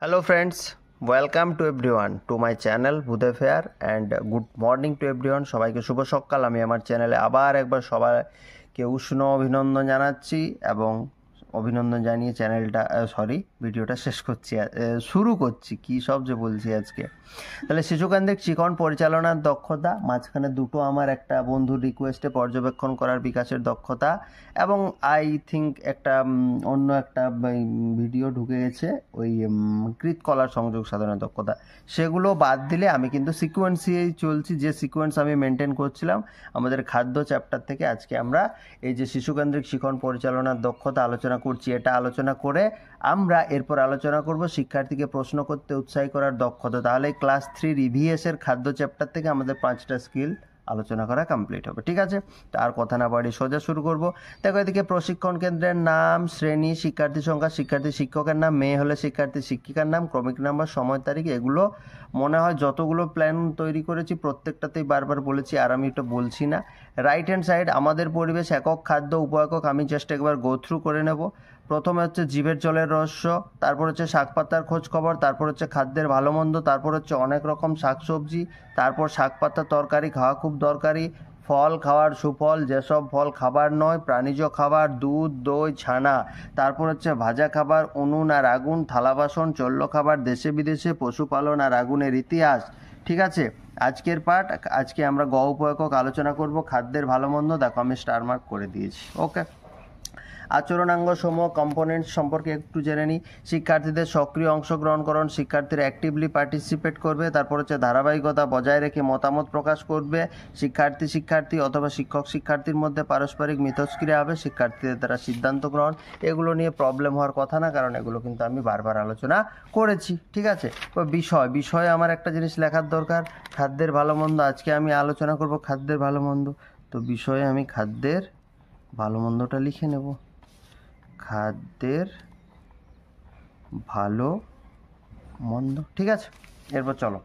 Hello friends, welcome to everyone to my channel Budhe Fair and good morning to everyone. সবাইকে শুভ সকাল। আমি আমার চ্যানেলে আবার একবার সবাইকে উষ্ণ অভিনন্দন জানাচ্ছি এবং অভিনন্দন জানিয়ে চ্যানেলটা ভিডিওটা শুরু করছি কি সব যে বলছি আজকে। তাহলে শিশুকেন্দ্রিক শিখন পরিচালনার দক্ষতা, মাঝখানে দুটো আমার একটা বন্ধুর রিকোয়েস্টে পর্যবেক্ষণ করার বিকাশের দক্ষতা এবং আই থিঙ্ক একটা অন্য একটা ভিডিও ঢুকে গেছে ওই কৃতকলার সংযোগ সাধনের দক্ষতা, সেগুলো বাদ দিলে আমি কিন্তু সিকোয়েন্সেই চলছি। যে সিকোয়েন্স আমি মেনটেন করছিলাম আমাদের খাদ্য চ্যাপ্টার থেকে, আজকে আমরা এই যে শিশুকেন্দ্রিক শিখন পরিচালনার দক্ষতা আলোচনা করছি, এটা আলোচনা করে আমরা এরপর আলোচনা করব শিক্ষার্থীকে প্রশ্ন করতে উৎসাহী করার দক্ষতা। তাহলে ক্লাস 3 ইভিএসের খাদ্য চ্যাপ্টার থেকে আমাদের 5টা স্কিল আলোচনা করা কমপ্লিট হবে। ঠিক আছে, তো আর কথা না বাড়ি সোজা শুরু করব। দেখো এদিকে প্রশিক্ষণ কেন্দ্রের নাম, শ্রেণী, শিক্ষার্থী সংখ্যা, শিক্ষার্থী শিক্ষকের নাম, মেয়ে হলে শিক্ষার্থী শিক্ষিকার নাম, ক্রমিক নাম্বার, সময়, তারিখ, এগুলো মনে হয় যতগুলো প্ল্যান তৈরি করেছি প্রত্যেকটাতেই বারবার বলেছি, আর আমি এটা বলছি না। রাইট হ্যান্ড সাইড আমাদের পরিবেশ, একক, খাদ্য, উপএকক, আমি জাস্ট একবার গো থ্রু করে নেব। প্রথমে হচ্ছে জীবের জলের রহস্য, তারপর হচ্ছে শাক পাতার খোঁজ খবর, তারপর হচ্ছে খাদ্যের ভালো মন্দ, তারপর হচ্ছে অনেক রকম শাকসবজি, তারপর শাক পাতার তরকারি খাওয়া খুব দরকারি, ফল খাওয়ার সুফল, যেসব ফল খাবার নয়, প্রাণীজ খাবার, দুধ, দই, ছানা, তারপর হচ্ছে ভাজা খাবার, উনুন আর আগুন, থালা বাসন, চল্ল খাবার, দেশে বিদেশে, পশুপালন আর আগুনের ইতিহাস। ঠিক আছে, আজকের পার্ট, আজকে আমরা গ উপএকক আলোচনা করব, খাদ্যের ভালো মন্দ। দেখো আমি স্টার মার্ক করে দিয়েছি। ওকে, আচরণাঙ্গ সমূহ কম্পোনেন্টস সম্পর্কে একটু জেনে নিই। শিক্ষার্থীদের সক্রিয় অংশগ্রহণকরণ, শিক্ষার্থীরা অ্যাক্টিভলি পার্টিসিপেট করবে। তারপর হচ্ছে ধারাবাহিকতা বজায় রেখে মতামত প্রকাশ করবে। শিক্ষার্থী অথবা শিক্ষক শিক্ষার্থীর মধ্যে পারস্পরিক মিথস্ক্রিয়া হবে। শিক্ষার্থীদের দ্বারা সিদ্ধান্ত গ্রহণ, এগুলো নিয়ে প্রবলেম হওয়ার কথা না, কারণ এগুলো কিন্তু আমি বারবার আলোচনা করেছি। ঠিক আছে, তো বিষয়ে আমার একটা জিনিস লেখার দরকার, খাদ্যের ভালো মন্দ। আজকে আমি আলোচনা করব খাদ্যের ভালো মন্দ, তো বিষয়ে আমি খাদ্যের ভালো মন্দটা লিখে নেব। খাদ্যের ভালো মন্দ, ঠিক আছে। এরপর চলো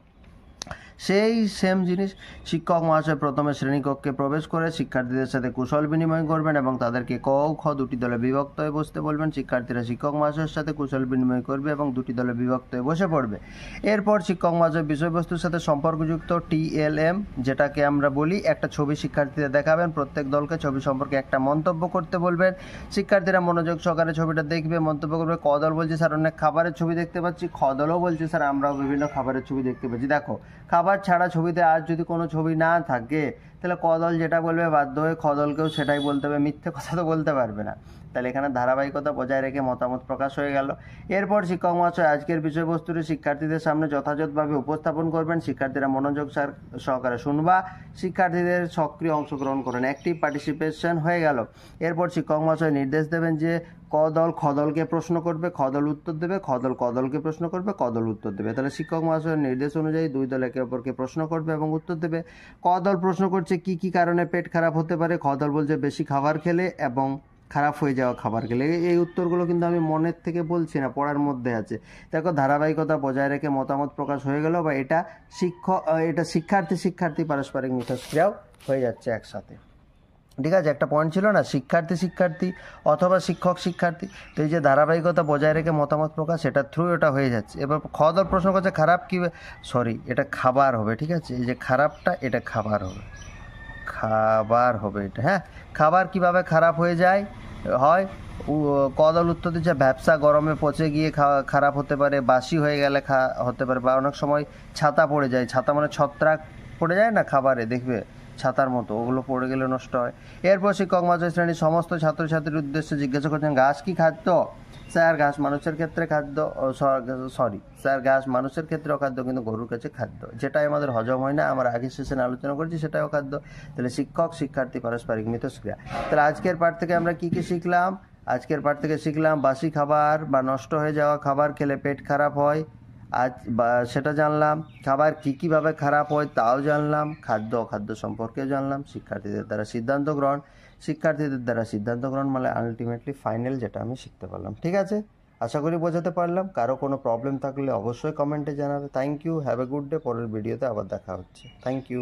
সেই সেম জিনিস, শিক্ষক মহাশয় প্রথমে শ্রেণীকক্ষে প্রবেশ করে শিক্ষার্থীদের সাথে কুশল বিনিময় করবেন এবং তাদেরকে ক ও খ দুটি দলে বিভক্ত হয়ে বসতে বলবেন। শিক্ষার্থীরা শিক্ষক মহাশয়ের সাথে কুশল বিনিময় করবে এবং দুটি দলে বিভক্ত হয়ে বসে পড়বে। এরপর শিক্ষক মহাশয় বিষয়বস্তুর সাথে সম্পর্কযুক্ত TLM, যেটাকে আমরা বলি, একটা ছবি শিক্ষার্থীদের দেখাবেন। প্রত্যেক দলকে ছবি সম্পর্কে একটা মন্তব্য করতে বলবেন। শিক্ষার্থীরা মনোযোগ সহকারে ছবিটা দেখবে, মন্তব্য করবে। ক দল বলছে স্যার অনেক খাবারের ছবি দেখতে পাচ্ছি, খ দলও বলছে স্যার আমরাও বিভিন্ন খাবারের ছবি দেখতে পাচ্ছি। দেখো খাবার ছাড়া ছবিতে আর যদি কোনো ছবি না থাকে তাহলে ক দল যেটা বলবে বাধ্য হয়ে খ দলকেও সেটাই বলতে হবে, মিথ্যে কথা তো বলতে পারবে না। তাহলে এখানে ধারাবাহিকতা বজায় রেখে মতামত প্রকাশ হয়ে গেল। এরপর শিক্ষক মহাশয় আজকের বিষয়বস্তুটি শিক্ষার্থীদের সামনে যথাযথভাবে উপস্থাপন করবেন। শিক্ষার্থীরা মনোযোগ সহকারে শুনবা, শিক্ষার্থীদের সক্রিয় অংশগ্রহণ করেন, অ্যাক্টিভ পার্টিসিপেশন হয়ে গেল। এরপর শিক্ষক মহাশয় নির্দেশ দেবেন যে ক দল খ দলকে প্রশ্ন করবে, খ দল উত্তর দেবে, খ দল ক দলকে প্রশ্ন করবে, ক দল উত্তর দেবে। তাহলে শিক্ষক মহাশয়ের নির্দেশ অনুযায়ী দুই দল একে অপরকে প্রশ্ন করবে এবং উত্তর দেবে। ক দল প্রশ্ন করছে কি কি কারণে পেট খারাপ হতে পারে, খ দল বলছে বেশি খাবার খেলে এবং খারাপ হয়ে যাওয়া খাবার খেলে। এই উত্তরগুলো কিন্তু আমি মনের থেকে বলছি না, পড়ার মধ্যে আছে। দেখো ধারাবাহিকতা বজায় রেখে মতামত প্রকাশ হয়ে গেল, বা এটা শিক্ষার্থী পারস্পরিক মিথস্ক্রিয়াও হয়ে যাচ্ছে একসাথে। ঠিক আছে, একটা পয়েন্ট ছিল না, শিক্ষার্থী অথবা শিক্ষক শিক্ষার্থী। তো এই যে ধারাবাহিকতা বজায় রেখে মতামত প্রকাশ, এটা থ্রু এটা হয়ে যাচ্ছে। এবার খ দল প্রশ্ন করছে খারাপ কি, এটা খাবার হবে। ঠিক আছে, এই যে খারাপটা, এটা খাবার হবে এটা। হ্যাঁ, খাবার কিভাবে খারাপ হয়ে যায় হয়, ক দল উত্তর দিচ্ছে ভ্যাপসা গরমে পচে গিয়ে খারাপ হতে পারে, বাসি হয়ে গেলে হতে পারে, বা অনেক সময় ছাতা পড়ে যায়, ছাতা মানে ছত্রাক পড়ে যায় না খাবারে, দেখবে ছাতার মতো, ওগুলো পড়ে গেলে নষ্ট হয়। এরপর শিক্ষক মহাশয় শ্রেণীর সমস্ত ছাত্রছাত্রীর উদ্দেশ্যে জিজ্ঞাসা করছেন ঘাস কি খাদ্য? স্যার ঘাস মানুষের ক্ষেত্রে খাদ্য, স্যার ঘাস মানুষের ক্ষেত্রেও খাদ্য, কিন্তু গরুর কাছে খাদ্য, যেটাই আমাদের হজম হয় না, আমরা আগে সেশনে আলোচনা করেছি, সেটাও খাদ্য। তাহলে শিক্ষক শিক্ষার্থী পারস্পরিক মিথস্ক্রিয়া। তাহলে আজকের পাঠ থেকে আমরা কি কি শিখলাম? আজকের পাঠ থেকে শিখলাম বাসি খাবার বা নষ্ট হয়ে যাওয়া খাবার খেলে পেট খারাপ হয়, সেটা জানলাম। খাবার কীভাবে খারাপ হয় তাও জানলাম। খাদ্য অখাদ্য সম্পর্কে জানলাম। শিক্ষার্থীদের দ্বারা সিদ্ধান্ত গ্রহণ মানে আলটিমেটলি ফাইনাল, যেটা আমি শিখতে পারলাম। ঠিক আছে, আশা করি বোঝাতে পারলাম। কারো কোনো প্রবলেম থাকলে অবশ্যই কমেন্টে জানাবে। Thank you, have a good day. পরের ভিডিওতে আবার দেখা হচ্ছে। Thank you.